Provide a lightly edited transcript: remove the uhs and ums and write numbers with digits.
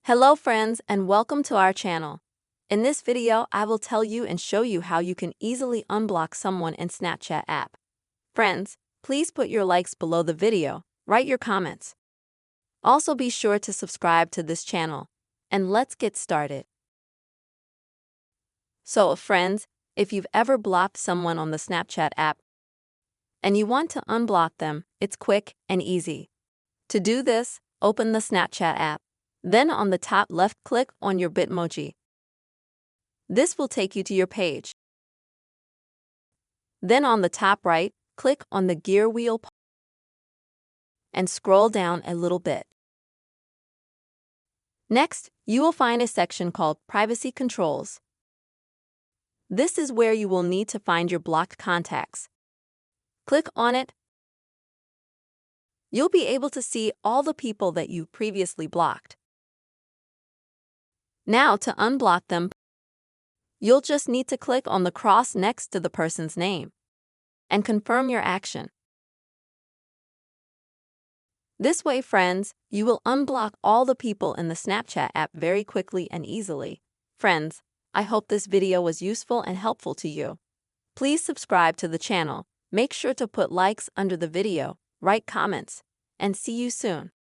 Hello friends and welcome to our channel. In this video, I will tell you and show you how you can easily unblock someone in Snapchat app. Friends, please put your likes below the video, write your comments. Also be sure to subscribe to this channel. And let's get started. So friends, if you've ever blocked someone on the Snapchat app and you want to unblock them, it's quick and easy. To do this, open the Snapchat app. Then on the top left, click on your Bitmoji. This will take you to your page. Then on the top right, click on the gear wheel and scroll down a little bit. Next, you will find a section called Privacy Controls. This is where you will need to find your blocked contacts. Click on it. You'll be able to see all the people that you previously blocked. Now to unblock them, you'll just need to click on the cross next to the person's name and confirm your action. This way, friends, you will unblock all the people in the Snapchat app very quickly and easily. Friends, I hope this video was useful and helpful to you. Please subscribe to the channel, make sure to put likes under the video, write comments, and see you soon.